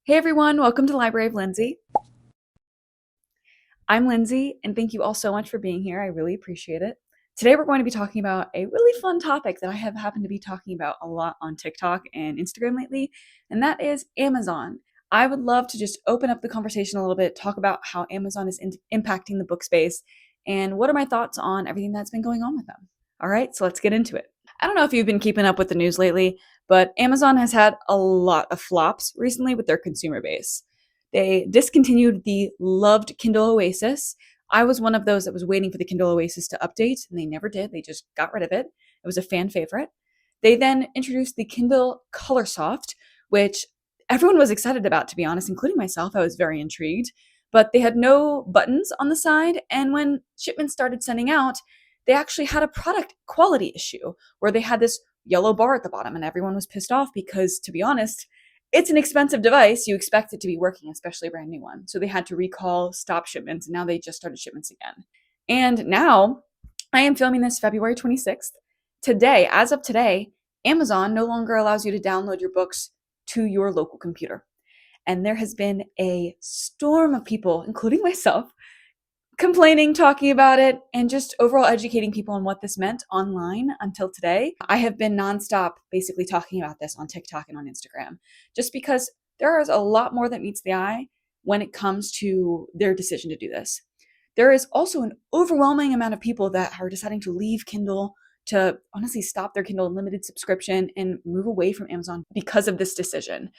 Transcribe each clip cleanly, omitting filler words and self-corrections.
Hey everyone, welcome to Library of Lindsay. I'm Lindsay, and thank you all so much for being here. I really appreciate it. Today we're going to be talking about a really fun topic that I have happened to be talking about a lot on TikTok and Instagram lately, and that is Amazon. I would love to just open up the conversation a little bit, talk about how Amazon is impacting the book space, and what are my thoughts on everything that's been going on with them. All right, so let's get into it. I don't know if you've been keeping up with the news lately, but Amazon has had a lot of flops recently with their consumer base. They discontinued the loved Kindle Oasis. I was one of those that was waiting for the Kindle Oasis to update, and they never did. They just got rid of it. It was a fan favorite. They then introduced the Kindle Colorsoft, which everyone was excited about, to be honest, including myself. I was very intrigued. But they had no buttons on the side, and when shipments started sending out, they actually had a product quality issue where they had this yellow bar at the bottom, and everyone was pissed off because, to be honest, it's an expensive device. You expect it to be working, especially a brand new one. So they had to recall, stop shipments, and now they just started shipments again. And now I am filming this February 26th. Today, as of today, Amazon no longer allows you to download your books to your local computer. And there has been a storm of people, including myself, complaining, talking about it, and just overall educating people on what this meant online until today. I have been nonstop basically talking about this on TikTok and on Instagram, just because there is a lot more that meets the eye when it comes to their decision to do this. There is also an overwhelming amount of people that are deciding to leave Kindle, to honestly stop their Kindle Unlimited subscription and move away from Amazon because of this decision.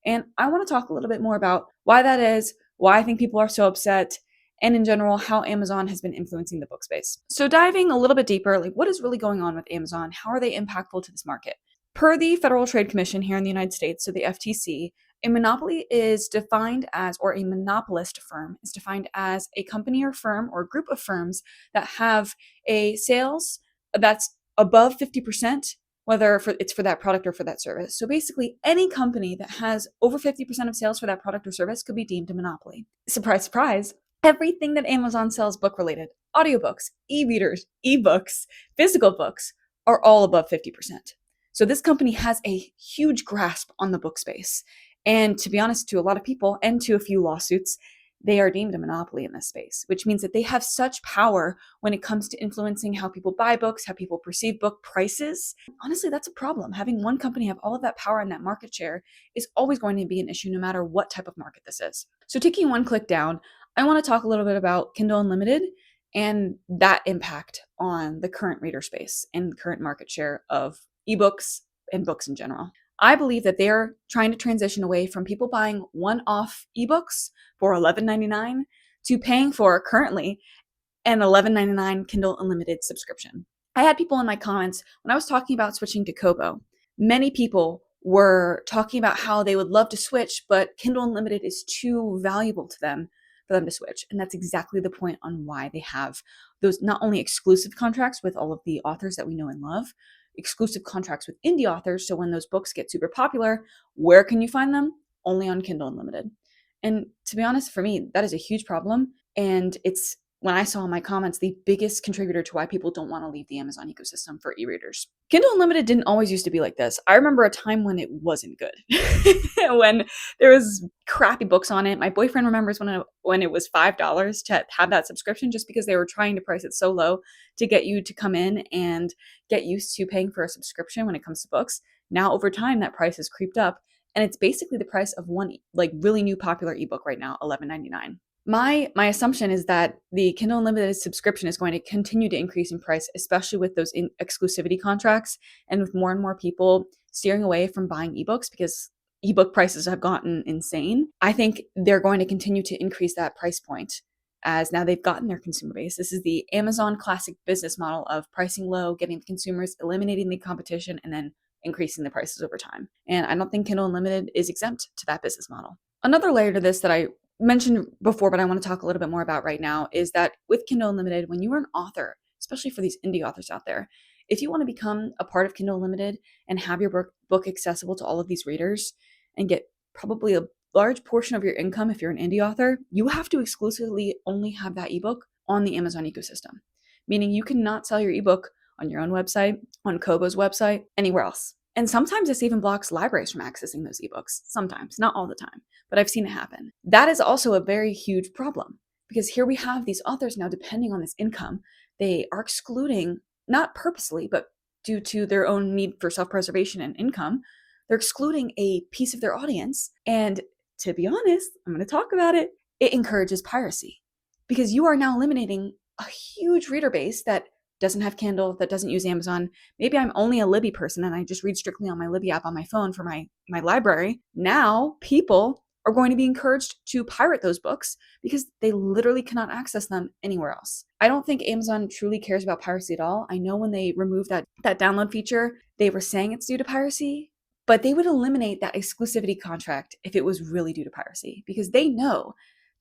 And I want to talk a little bit more about why that is, why I think people are so upset, and in general, how Amazon has been influencing the book space. So diving a little bit deeper, like what is really going on with Amazon? How are they impactful to this market? Per the Federal Trade Commission here in the United States, so the FTC, a monopoly is defined as, or a monopolist firm is defined as a company or firm or group of firms that have a sales that's above 50%, whether it's for that product or for that service. So basically, any company that has over 50% of sales for that product or service could be deemed a monopoly. Surprise, surprise, everything that Amazon sells book related, audiobooks, e-readers, ebooks, physical books, are all above 50%. So this company has a huge grasp on the book space. And to be honest, to a lot of people and to a few lawsuits, they are deemed a monopoly in this space, which means that they have such power when it comes to influencing how people buy books, how people perceive book prices. Honestly, that's a problem. Having one company have all of that power and that market share is always going to be an issue no matter what type of market this is. So taking one click down, I want to talk a little bit about Kindle Unlimited and that impact on the current reader space and the current market share of ebooks and books in general. I believe that they're trying to transition away from people buying one-off ebooks for $11.99 to paying for currently an $11.99 Kindle Unlimited subscription. I had people in my comments when I was talking about switching to Kobo. Many people were talking about how they would love to switch, but Kindle Unlimited is too valuable to them for them to switch. And that's exactly the point on why they have those not only exclusive contracts with all of the authors that we know and love, exclusive contracts with indie authors. So when those books get super popular, where can you find them? Only on Kindle Unlimited. And to be honest, for me, that is a huge problem. And it's, when I saw in my comments, the biggest contributor to why people don't want to leave the Amazon ecosystem for e-readers. Kindle Unlimited didn't always used to be like this. I remember a time when it wasn't good, when there was crappy books on it. My boyfriend remembers when it was $5 to have that subscription, just because they were trying to price it so low to get you to come in and get used to paying for a subscription when it comes to books. Now over time, that price has creeped up, and it's basically the price of one like really new popular ebook right now, $11.99. My assumption is that the Kindle Unlimited subscription is going to continue to increase in price, especially with those exclusivity contracts and with more and more people steering away from buying ebooks because ebook prices have gotten insane. I think they're going to continue to increase that price point as now they've gotten their consumer base. This is the Amazon classic business model of pricing low, getting the consumers, eliminating the competition, and then increasing the prices over time. And I don't think Kindle Unlimited is exempt to that business model. Another layer to this that I mentioned before, but I want to talk a little bit more about right now, is that with Kindle Unlimited, when you are an author, especially for these indie authors out there, if you want to become a part of Kindle Unlimited and have your book accessible to all of these readers and get probably a large portion of your income if you're an indie author, you have to exclusively only have that ebook on the Amazon ecosystem, meaning you cannot sell your ebook on your own website, on Kobo's website, anywhere else. And sometimes this even blocks libraries from accessing those ebooks. Sometimes, not all the time, but I've seen it happen. That is also a very huge problem because here we have these authors now depending on this income. They are excluding, not purposely, but due to their own need for self-preservation and income, they're excluding a piece of their audience. And to be honest, I'm going to talk about it. It encourages piracy because you are now eliminating a huge reader base that doesn't have Kindle, that doesn't use Amazon. Maybe I'm only a Libby person and I just read strictly on my Libby app on my phone for my library. Now people are going to be encouraged to pirate those books because they literally cannot access them anywhere else. I don't think Amazon truly cares about piracy at all. I know when they removed that download feature, they were saying it's due to piracy, but they would eliminate that exclusivity contract if it was really due to piracy because they know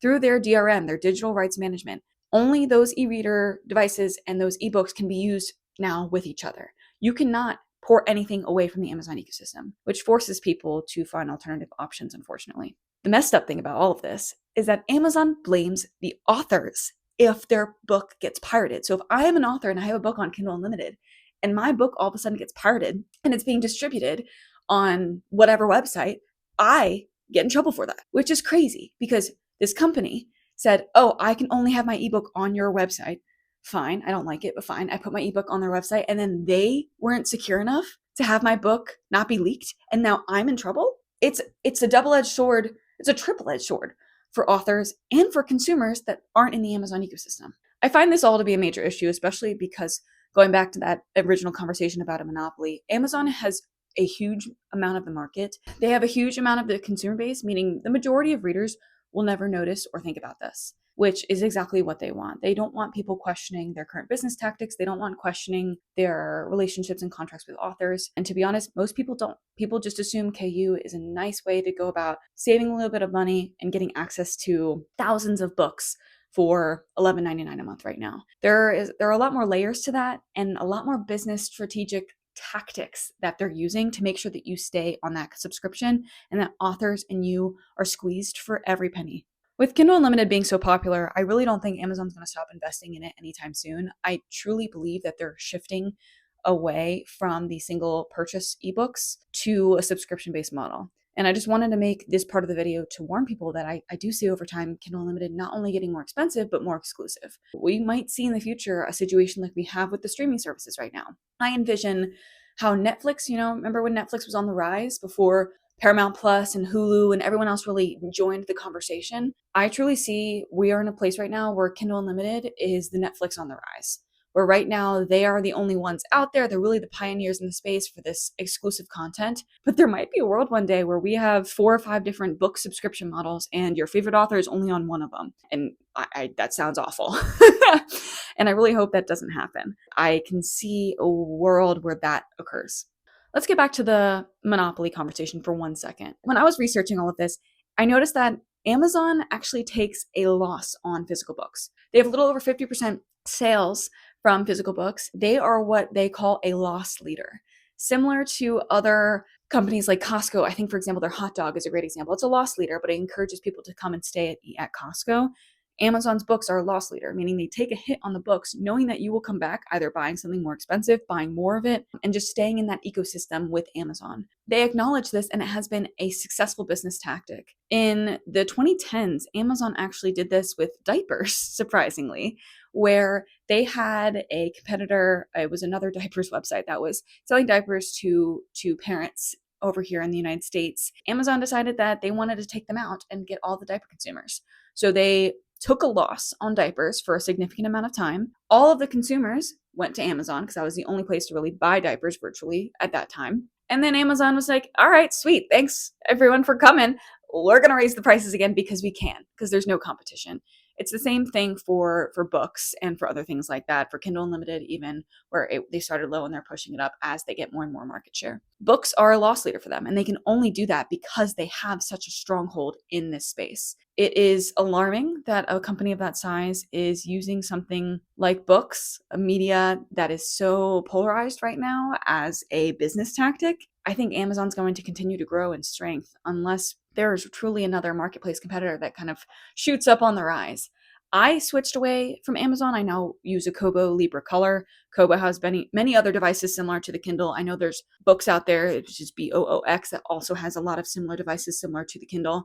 through their DRM, their digital rights management, only those e-reader devices and those ebooks can be used now with each other. You cannot port anything away from the Amazon ecosystem, which forces people to find alternative options, unfortunately. The messed up thing about all of this is that Amazon blames the authors if their book gets pirated. So if I am an author and I have a book on Kindle Unlimited and my book all of a sudden gets pirated and it's being distributed on whatever website, I get in trouble for that, which is crazy because this company said, oh, I can only have my ebook on your website. Fine, I don't like it, but fine. I put my ebook on their website and then they weren't secure enough to have my book not be leaked. And now I'm in trouble. It's a double-edged sword. It's a triple-edged sword for authors and for consumers that aren't in the Amazon ecosystem. I find this all to be a major issue, especially because going back to that original conversation about a monopoly, Amazon has a huge amount of the market. They have a huge amount of the consumer base, meaning the majority of readers will never notice or think about this, which is exactly what they want. They don't want people questioning their current business tactics. They don't want questioning their relationships and contracts with authors. And to be honest, most people don't. People just assume KU is a nice way to go about saving a little bit of money and getting access to thousands of books for $11.99 a month right now. There are a lot more layers to that and a lot more business strategic tactics that they're using to make sure that you stay on that subscription and that authors and you are squeezed for every penny. With Kindle Unlimited being so popular, I really don't think Amazon's going to stop investing in it anytime soon. I truly believe that they're shifting away from the single purchase ebooks to a subscription-based model. And I just wanted to make this part of the video to warn people that I do see over time Kindle Unlimited not only getting more expensive, but more exclusive. We might see in the future a situation like we have with the streaming services right now. I envision how Netflix, remember when Netflix was on the rise before Paramount Plus and Hulu and everyone else really joined the conversation? I truly see we are in a place right now where Kindle Unlimited is the Netflix on the rise, where right now they are the only ones out there. They're really the pioneers in the space for this exclusive content. But there might be a world one day where we have 4 or 5 different book subscription models and your favorite author is only on one of them. And that sounds awful. And I really hope that doesn't happen. I can see a world where that occurs. Let's get back to the monopoly conversation for 1 second. When I was researching all of this, I noticed that Amazon actually takes a loss on physical books. They have a little over 50% sales from physical books. They are what they call a loss leader. Similar to other companies like Costco, I think, for example, their hot dog is a great example. It's a loss leader, but it encourages people to come and stay at Costco. Amazon's books are a loss leader, meaning they take a hit on the books, knowing that you will come back either buying something more expensive, buying more of it, and just staying in that ecosystem with Amazon. They acknowledge this, and it has been a successful business tactic. In the 2010s, Amazon actually did this with diapers, surprisingly, where they had a competitor. It was another diapers website that was selling diapers to parents over here in the United States. Amazon decided that they wanted to take them out and get all the diaper consumers. So they took a loss on diapers for a significant amount of time. All of the consumers went to Amazon because that was the only place to really buy diapers virtually at that time. And then Amazon was like, all right, sweet. Thanks everyone for coming. We're going to raise the prices again because we can, because there's no competition. It's the same thing for books and for other things like that, for Kindle Unlimited even, where they started low and they're pushing it up as they get more and more market share. Books are a loss leader for them, and they can only do that because they have such a stronghold in this space. It is alarming that a company of that size is using something like books, a media that is so polarized right now, as a business tactic. I think Amazon's going to continue to grow in strength unless there is truly another marketplace competitor that kind of shoots up on the rise. I switched away from Amazon. I now use a Kobo Libra Color. Kobo has many other devices similar to the Kindle. I know there's books out there, which is BOOX, that also has a lot of similar devices similar to the Kindle.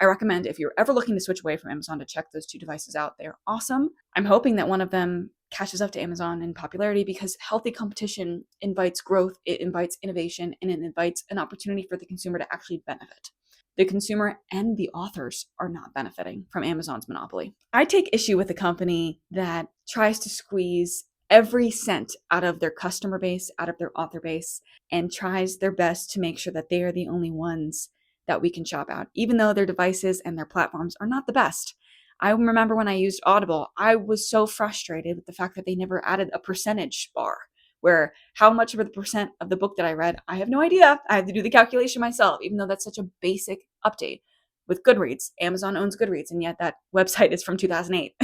I recommend, if you're ever looking to switch away from Amazon, to check those two devices out. They're awesome. I'm hoping that one of them catches up to Amazon in popularity, because healthy competition invites growth, it invites innovation, and it invites an opportunity for the consumer to actually benefit. The consumer and the authors are not benefiting from Amazon's monopoly. I take issue with a company that tries to squeeze every cent out of their customer base, out of their author base, and tries their best to make sure that they are the only ones that we can shop out, even though their devices and their platforms are not the best. I remember when I used Audible, I was so frustrated with the fact that they never added a percentage bar, where how much of the percent of the book that I read, I have no idea. I had to do the calculation myself, even though that's such a basic update. With Goodreads, Amazon owns Goodreads, and yet that website is from 2008.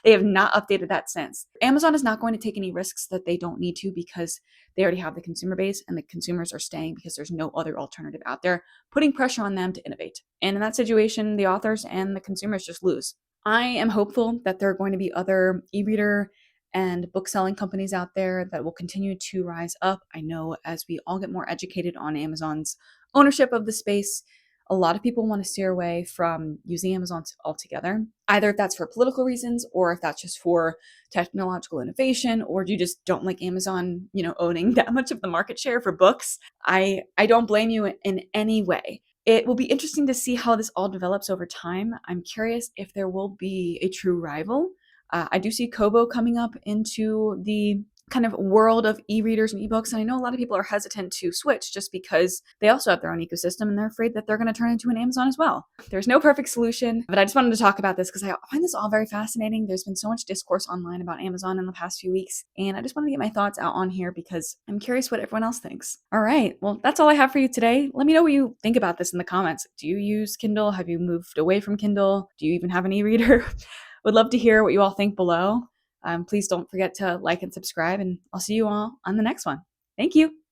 They have not updated that since. Amazon is not going to take any risks that they don't need to, because they already have the consumer base, and the consumers are staying because there's no other alternative out there, putting pressure on them to innovate. And in that situation, the authors and the consumers just lose. I am hopeful that there are going to be other e-reader and book selling companies out there that will continue to rise up. I know as we all get more educated on Amazon's ownership of the space, a lot of people want to steer away from using Amazon altogether, either if that's for political reasons, or if that's just for technological innovation, or you just don't like Amazon, owning that much of the market share for books. I don't blame you in any way. It will be interesting to see how this all develops over time. I'm curious if there will be a true rival. I do see Kobo coming up into the kind of world of e-readers and ebooks, and I know a lot of people are hesitant to switch just because they also have their own ecosystem and they're afraid that they're going to turn into an Amazon as well. There's no perfect solution, but I just wanted to talk about this because I find this all very fascinating. There's been so much discourse online about Amazon in the past few weeks, and I just wanted to get my thoughts out on here because I'm curious what everyone else thinks. All right, well, that's all I have for you today. Let me know what you think about this in the comments. Do you use Kindle? Have you moved away from Kindle? Do you even have an e-reader? Would love to hear what you all think below. Please don't forget to like and subscribe, and I'll see you all on the next one. Thank you.